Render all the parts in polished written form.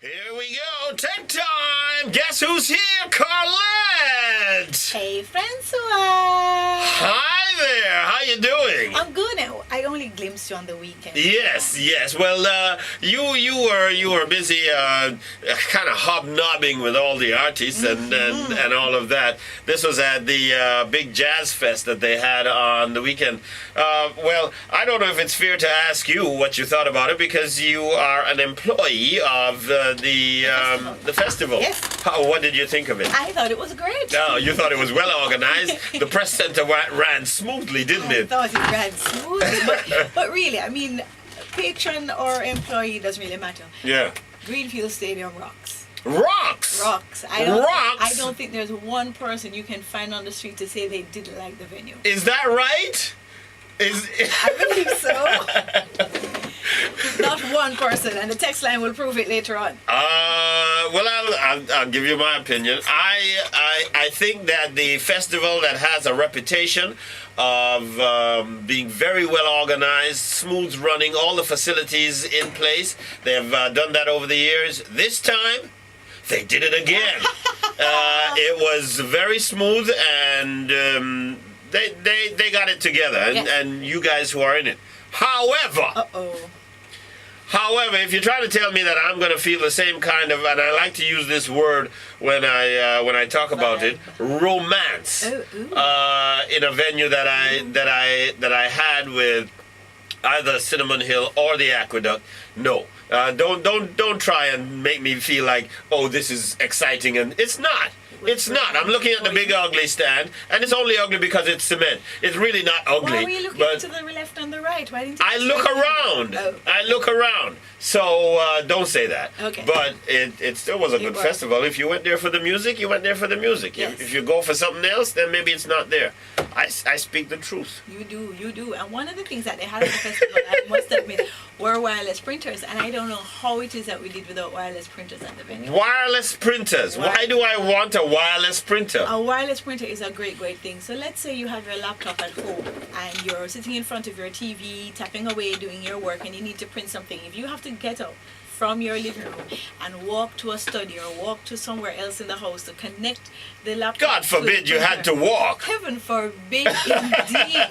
Here we go, tech time! Guess who's here? Carlette! Hey, Francois! Hi there, how you doing? I'm good. I only glimpsed you on the weekend. Yes. Well, you were busy kind of hobnobbing with all the artists and all of that. This was at the big jazz fest that they had on the weekend. Well, I don't know if it's fair to ask you what you thought about it because you are an employee of the festival. Yes. What did you think of it? I thought it was great. Oh, you thought it was well organized. The press center ran smoothly, didn't I it? thought it ran smoothly. But really, I mean, patron or employee doesn't really matter. Yeah. Greenfield Stadium rocks. Rocks. Rocks. I don't think there's one person you can find on the street to say they didn't like the venue. Is that right? I believe so. Not one person, and the text line will prove it later on. Well, I'll give you my opinion. I think that the festival that has a reputation of being very well organized, smooth running, all the facilities in place, they've done that over the years. This time, they did it again. It was very smooth and they got it together, and you guys who are in it. However, if you're trying to tell me that I'm going to feel the same kind of, and I like to use this word when I talk about it, romance, in a venue that I had with either Cinnamon Hill or the Aqueduct, no. Don't try and make me feel like, oh, this is exciting, and it's not. It's not. I'm looking at the big ugly stand, and it's only ugly because it's cement. It's really not ugly. Why were you looking to the left and the right? Why didn't you? I look around. Oh. I look around. So don't say that. Okay. But it still was a good festival. If you went there for the music, you went there for the music. Yes. If you go for something else, then maybe it's not there. I speak the truth. You do. And one of the things that they had at the festival, I must admit, were wireless printers. And I don't know how it is that we did without wireless printers at the venue. Wireless printers. Why do I want a wireless printer? A wireless printer is a great thing. So let's say you have your laptop at home and you're sitting in front of your TV, tapping away, doing your work, and you need to print something. If you have to get up from your living room and walk to a study or walk to somewhere else in the house to connect the laptop. God forbid you had to walk. Heaven forbid, indeed.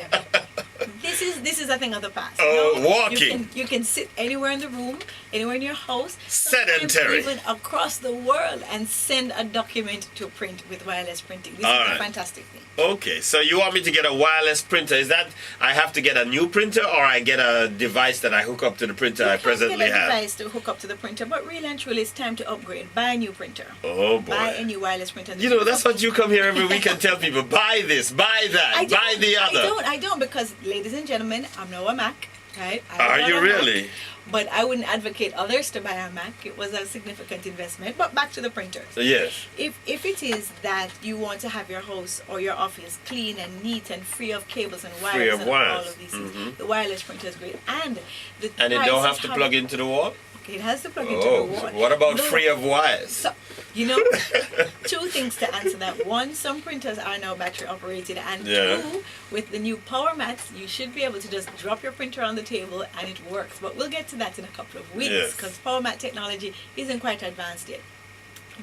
This is a thing of the past. Walking. You can sit anywhere in the room, anywhere in your house, sedentary, even across the world, and send a document to print with wireless printing. This is a fantastic thing. Okay, so you want me to get a wireless printer? Is that I have to get a new printer, or I get a device that I hook up to the printer I presently have? Get a device to hook up to the printer, but really and truly, it's time to upgrade. Buy a new printer. Oh boy! Buy a new wireless printer. You know, that's what you come here every week and tell people: buy this, buy that, buy the other. I don't, because, ladies and gentlemen, I'm now a Mac, right? Are you really? Mac, but I wouldn't advocate others to buy a Mac. It was a significant investment. But back to the printers. Yes. If it is that you want to have your house or your office clean and neat and free of cables and wires and all of these things, the wireless printer is great. And it don't have to plug into the wall? It has to plug into the wall. What about free of wires? So, two things to answer that. One, some printers are now battery operated, and two, with the new power mats, you should be able to just drop your printer on the table and it works. But we'll get to that in a couple of weeks because power mat technology isn't quite advanced yet.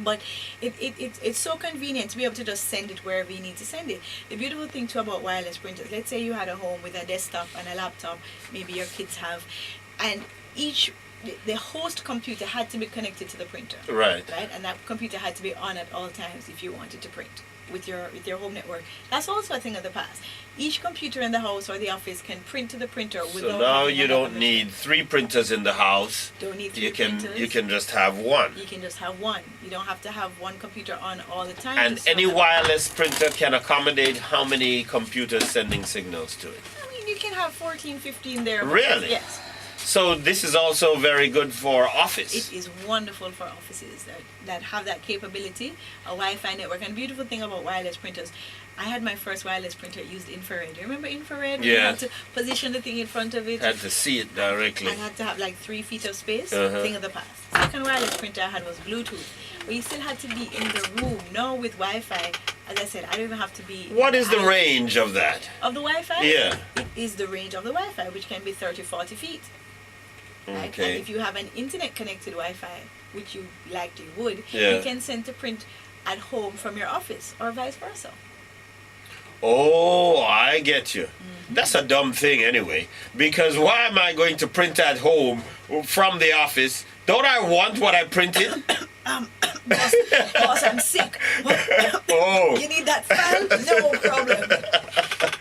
But it's so convenient to be able to just send it wherever you need to send it. The beautiful thing too about wireless printers, let's say you had a home with a desktop and a laptop, maybe your kids have, and the host computer had to be connected to the printer. Right. And that computer had to be on at all times if you wanted to print with your home network. That's also a thing of the past. Each computer in the house or the office can print to the printer without. So now you don't need 3 printers in the house. Don't need 3 printers. You can just have one. You can just have one. You don't have to have one computer on all the time. And any wireless printer can accommodate how many computers sending signals to it? I mean, you can have 14, 15 there. Really? Yes. So this is also very good for office. It is wonderful for offices that have that capability, a Wi-Fi network. And the beautiful thing about wireless printers, I had my first wireless printer used infrared. You remember infrared? Yeah. You had to position the thing in front of it. Had to see it directly. And had to have like 3 feet of space. Thing of the past. Second wireless printer I had was Bluetooth. But you still had to be in the room. Now with Wi-Fi, as I said, I don't even have to be... What is the range of that? Of the Wi-Fi? Yeah. It is the range of the Wi-Fi, which can be 30, 40 feet. Right? Okay. And if you have an internet connected Wi-Fi, which you likely would, Yeah. you can send to print at home from your office or vice versa. Oh, I get you. That's a dumb thing anyway. Because why am I going to print at home from the office? Don't I want what I printed? Boss, I'm sick. Oh. You need that file? No problem.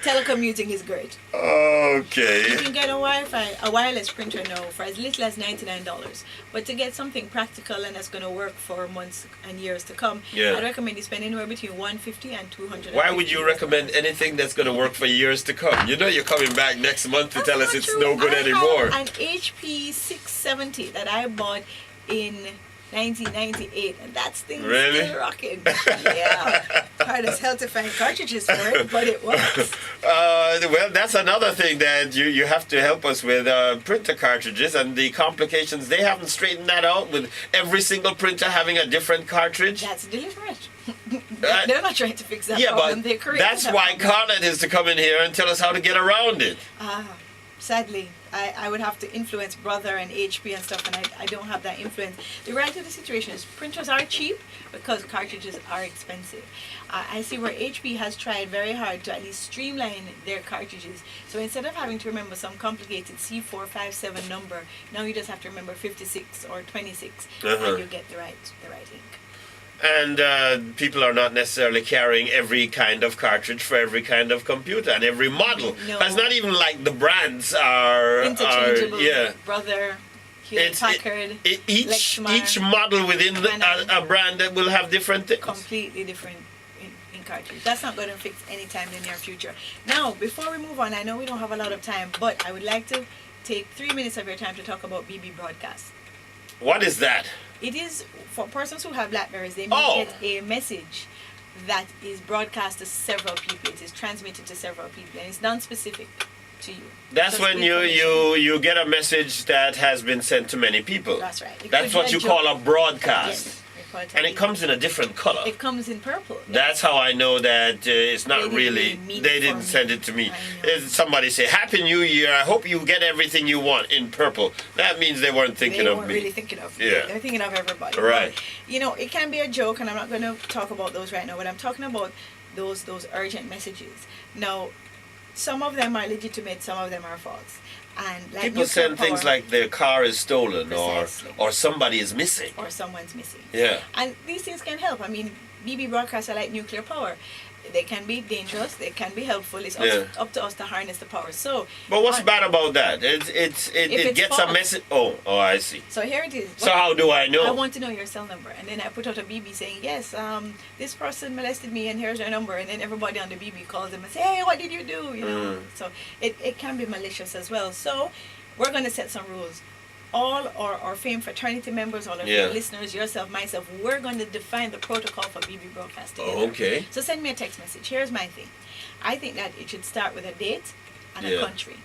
Telecommuting is great. Okay. You can get a wireless printer now for as little as $99. But to get something practical and that's going to work for months and years to come, Yeah. I'd recommend you spend anywhere between $150 and $200. Why would you recommend anything that's going to work for years to come? You know you're coming back next month to tell us not it's true. no good anymore. I have an HP 670 that I bought in 1998, and that's thing Really? still rocking. Yeah, hard as hell to find cartridges for it, but it works. Well, that's another thing that you have to help us with, printer cartridges and the complications. They haven't straightened that out with every single printer having a different cartridge. That's deliberate. They're not trying to fix that Yeah, problem. but They created that's that why problem. Carlette is to come in here and tell us how to get around it. Sadly, I would have to influence Brother and HP and stuff, and I don't have that influence. The reality of the situation is printers are cheap because cartridges are expensive. I see where HP has tried very hard to at least streamline their cartridges. So instead of having to remember some complicated C457 number, now you just have to remember 56 or 26, and you get the right ink. And people are not necessarily carrying every kind of cartridge for every kind of computer and every model. No. It's not even like the brands are Interchangeable. yeah. Brother, Hewlett Packard, Each Lexmark, model within a brand that will have different things. completely different in cartridge. That's not going to fix anytime in the near future. Now, before we move on, I know we don't have a lot of time, but I would like to take 3 minutes of your time to talk about BB Broadcast. What is that? It is for persons who have Blackberries. They may get a message that is broadcast to several people. It is transmitted to several people, and it's non-specific to you. That's Just when you get a message that has been sent to many people. That's right. It That's could what be you a joke. call a broadcast. Yes. we call it a And it BB. comes in a different color. It comes in purple. That's how I know that it's not They didn't really, really mean they it didn't for send me. it to me. I know. Somebody say, Happy New Year, I hope you get everything you want in purple. That means they weren't thinking They of weren't me. really thinking of you. Yeah. They're thinking of everybody. Right. But, you know, it can be a joke, and I'm not going to talk about those right now, but I'm talking about those urgent messages. Now, some of them are legitimate, some of them are false. And like People nuclear send things power, like their car is stolen Precisely. or somebody is missing. or someone's missing. Yeah. And these things can help. I mean, BB broadcasts are like nuclear power. They can be dangerous. They can be helpful. It's up to us to harness the power. So, But what's bad about that? It it's gets a false. message. Oh, I see. So here it is. So how do I know? I want to know your cell number, and then I put out a BB saying, yes, this person molested me, and here's their number, and then everybody on the BB calls them and say, hey, what did you do? You know, so it can be malicious as well. So we're going to set some rules. All our Fame fraternity members, all of your listeners, yourself, myself, we're going to define the protocol for BB broadcast together. Oh, okay. So send me a text message. Here's my thing. I think that it should start with a date and a country.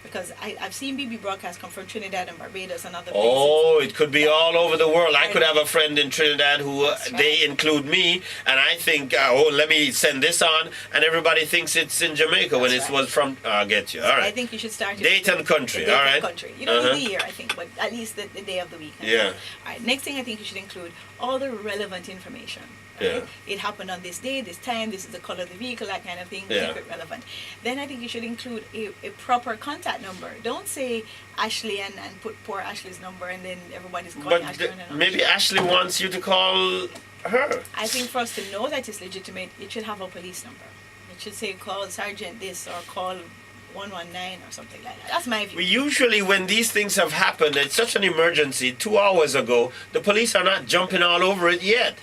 Because I've seen BB broadcasts come from Trinidad and Barbados and other places. Oh, it could be all over the world. I could have a friend in Trinidad who That's right. they include me, and I think, let me send this on, and everybody thinks it's in Jamaica when it That's was from. I'll get you. All I right. think you should start Date and country. the date All and right. country. You don't need the year, I think, but at least the day of the week. Yeah. All right. Next thing I think you should include all the relevant information. Yeah. It happened on this day, this time, this is the color of the vehicle, that kind of thing. Yeah. Keep it relevant. Then I think you should include a proper contact number. Don't say Ashley and put poor Ashley's number and then everybody's calling But Ashley. maybe Ashley wants you to call her. I think for us to know that it's legitimate, it should have a police number. It should say call Sergeant this or call 119 or something like that. That's my view. Usually when these things have happened, it's such an emergency, 2 hours ago, the police are not jumping all over it yet.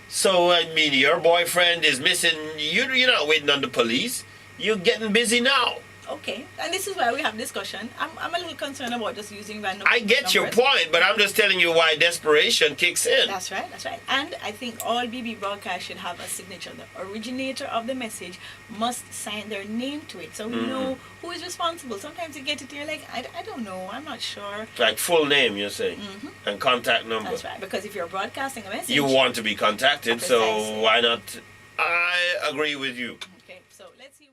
So, I mean, your boyfriend is missing, you're not waiting on the police. You're getting busy now. Okay, and this is why we have discussion. I'm a little concerned about just using random I get your numbers. point, but I'm just telling you why desperation kicks in. That's right, that's right. And I think all BB broadcasts should have a signature. The originator of the message must sign their name to it, so we know who is responsible. Sometimes you get it, you're like, I don't know, I'm not sure. Like full name, you're saying, and contact number. That's right, because if you're broadcasting a message... You want to be contacted, so Precisely. why not? I agree with you. Okay, so let's see...